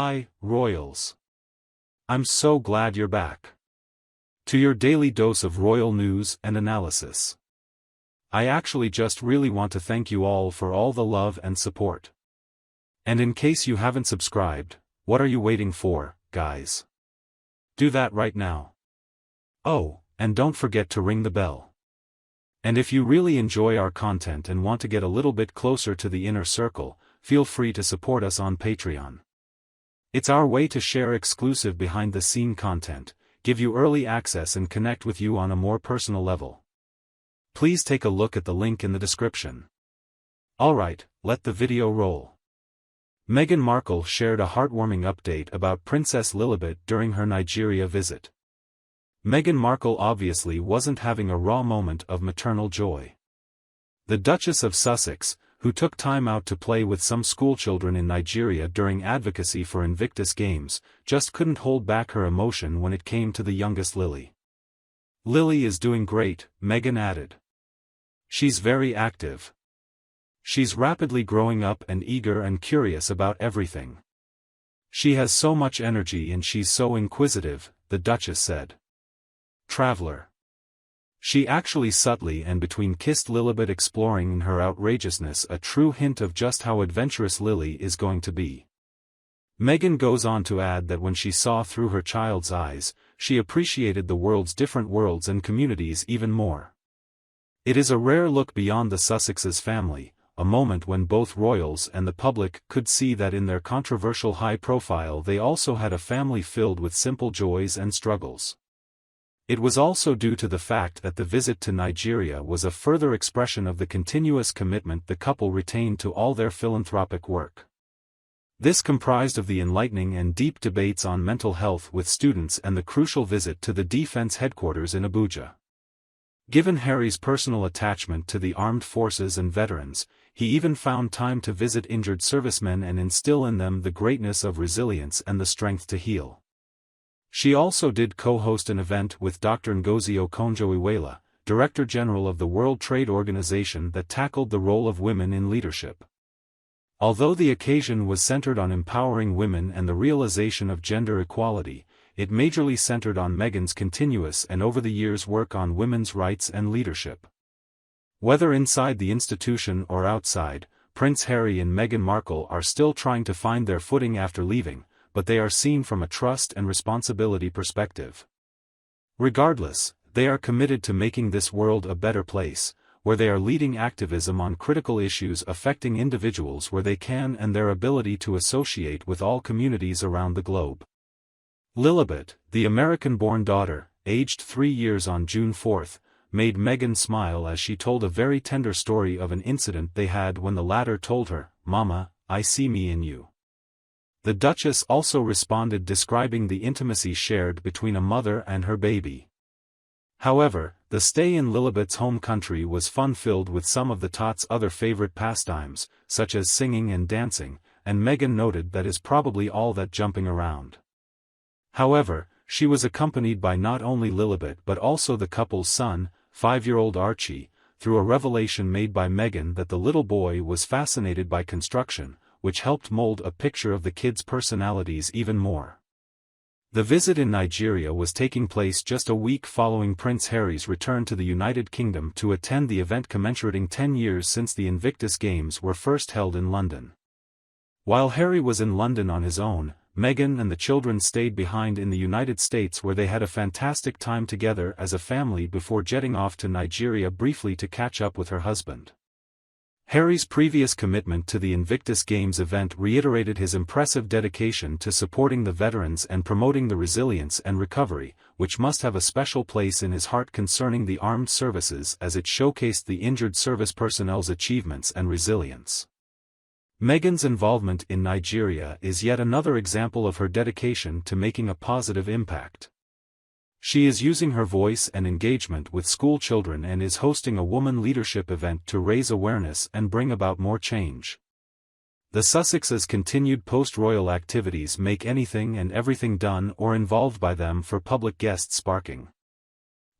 Hi, Royals. I'm so glad you're back. To your daily dose of royal news and analysis. I actually just really want to thank you all for all the love and support. And in case you haven't subscribed, what are you waiting for, guys? Do that right now. Oh, and don't forget to ring the bell. And if you really enjoy our content and want to get a little bit closer to the inner circle, feel free to support us on Patreon. It's our way to share exclusive behind-the-scene content, give you early access and connect with you on a more personal level. Please take a look at the link in the description. Alright, let the video roll. Meghan Markle shared a heartwarming update about Princess Lilibet during her Nigeria visit. Meghan Markle obviously wasn't having a raw moment of maternal joy. The Duchess of Sussex, who took time out to play with some schoolchildren in Nigeria during advocacy for Invictus Games, just couldn't hold back her emotion when it came to the youngest Lily. Lily is doing great, Meghan added. She's very active. She's rapidly growing up and eager and curious about everything. She has so much energy and she's so inquisitive, the Duchess said. Traveler. She actually subtly and between kissed Lilibet, exploring in her outrageousness a true hint of just how adventurous Lily is going to be. Meghan goes on to add that when she saw through her child's eyes, she appreciated the world's different worlds and communities even more. It is a rare look beyond the Sussexes' family, a moment when both royals and the public could see that in their controversial high profile they also had a family filled with simple joys and struggles. It was also due to the fact that the visit to Nigeria was a further expression of the continuous commitment the couple retained to all their philanthropic work. This comprised of the enlightening and deep debates on mental health with students and the crucial visit to the defense headquarters in Abuja. Given Harry's personal attachment to the armed forces and veterans, he even found time to visit injured servicemen and instill in them the greatness of resilience and the strength to heal. She also did co-host an event with Dr. Ngozi Okonjo-Iweala, Director General of the World Trade Organization, that tackled the role of women in leadership. Although the occasion was centered on empowering women and the realization of gender equality, it majorly centered on Meghan's continuous and over the years work on women's rights and leadership. Whether inside the institution or outside, Prince Harry and Meghan Markle are still trying to find their footing after leaving, but they are seen from a trust and responsibility perspective. Regardless, they are committed to making this world a better place, where they are leading activism on critical issues affecting individuals where they can, and their ability to associate with all communities around the globe. Lilibet, the American-born daughter, aged 3 years on June 4, made Meghan smile as she told a very tender story of an incident they had when the latter told her, "Mama, I see me in you." The Duchess also responded, describing the intimacy shared between a mother and her baby. However, the stay in Lilibet's home country was fun-filled with some of the Tot's other favorite pastimes, such as singing and dancing, and Meghan noted that is probably all that jumping around. However, she was accompanied by not only Lilibet but also the couple's son, 5-year-old Archie, through a revelation made by Meghan that the little boy was fascinated by construction, which helped mold a picture of the kids' personalities even more. The visit in Nigeria was taking place just a week following Prince Harry's return to the United Kingdom to attend the event commemorating 10 years since the Invictus Games were first held in London. While Harry was in London on his own, Meghan and the children stayed behind in the United States, where they had a fantastic time together as a family before jetting off to Nigeria briefly to catch up with her husband. Harry's previous commitment to the Invictus Games event reiterated his impressive dedication to supporting the veterans and promoting the resilience and recovery, which must have a special place in his heart concerning the armed services, as it showcased the injured service personnel's achievements and resilience. Meghan's involvement in Nigeria is yet another example of her dedication to making a positive impact. She is using her voice and engagement with school children and is hosting a woman leadership event to raise awareness and bring about more change. The Sussexes' continued post-royal activities make anything and everything done or involved by them for public guests sparking.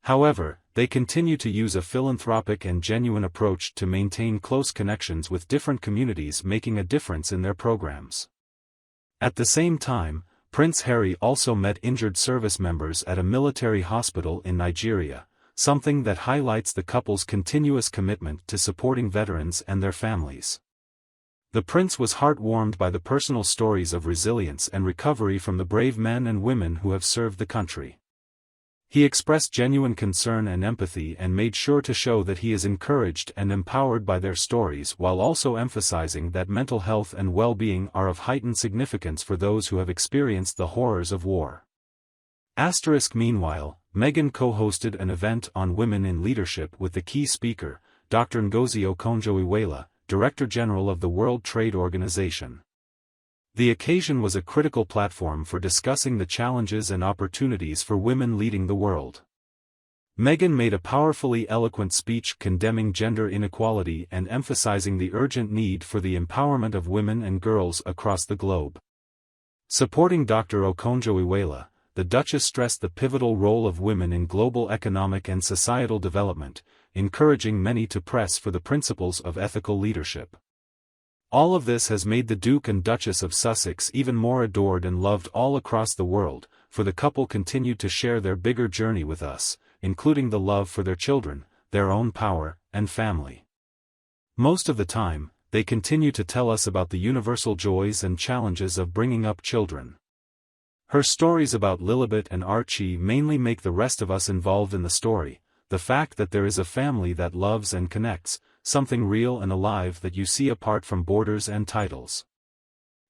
However, they continue to use a philanthropic and genuine approach to maintain close connections with different communities, making a difference in their programs. At the same time, Prince Harry also met injured service members at a military hospital in Nigeria, something that highlights the couple's continuous commitment to supporting veterans and their families. The prince was heart-warmed by the personal stories of resilience and recovery from the brave men and women who have served the country. He expressed genuine concern and empathy and made sure to show that he is encouraged and empowered by their stories, while also emphasizing that mental health and well-being are of heightened significance for those who have experienced the horrors of war. Meanwhile, Meghan co-hosted an event on women in leadership with the key speaker, Dr. Ngozi Okonjo-Iweala, Director General of the World Trade Organization. The occasion was a critical platform for discussing the challenges and opportunities for women leading the world. Meghan made a powerfully eloquent speech condemning gender inequality and emphasizing the urgent need for the empowerment of women and girls across the globe. Supporting Dr. Okonjo-Iweala, the Duchess stressed the pivotal role of women in global economic and societal development, encouraging many to press for the principles of ethical leadership. All of this has made the Duke and Duchess of Sussex even more adored and loved all across the world, for the couple continued to share their bigger journey with us, including the love for their children, their own power, and family. Most of the time, they continue to tell us about the universal joys and challenges of bringing up children. Her stories about Lilibet and Archie mainly make the rest of us involved in the story, the fact that there is a family that loves and connects, something real and alive that you see apart from borders and titles.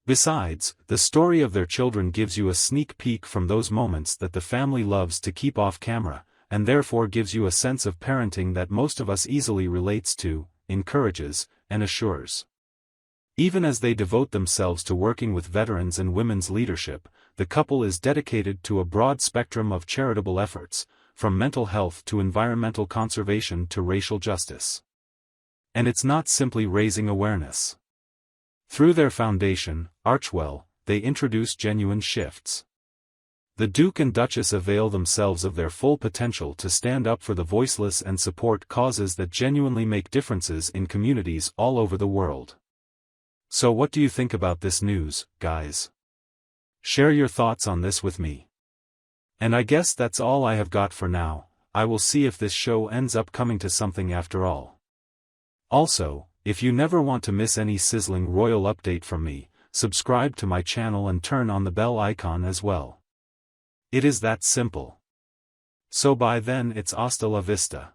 Besides, the story of their children gives you a sneak peek from those moments that the family loves to keep off camera, and therefore gives you a sense of parenting that most of us easily relates to, encourages, and assures. Even as they devote themselves to working with veterans and women's leadership, the couple is dedicated to a broad spectrum of charitable efforts, from mental health to environmental conservation to racial justice. And it's not simply raising awareness. Through their foundation, Archwell, they introduce genuine shifts. The Duke and Duchess avail themselves of their full potential to stand up for the voiceless and support causes that genuinely make differences in communities all over the world. So what do you think about this news, guys? Share your thoughts on this with me. And I guess that's all I have got for now. I will see if this show ends up coming to something after all. Also, if you never want to miss any sizzling royal update from me, subscribe to my channel and turn on the bell icon as well. It is that simple. So by then it's hasta la vista.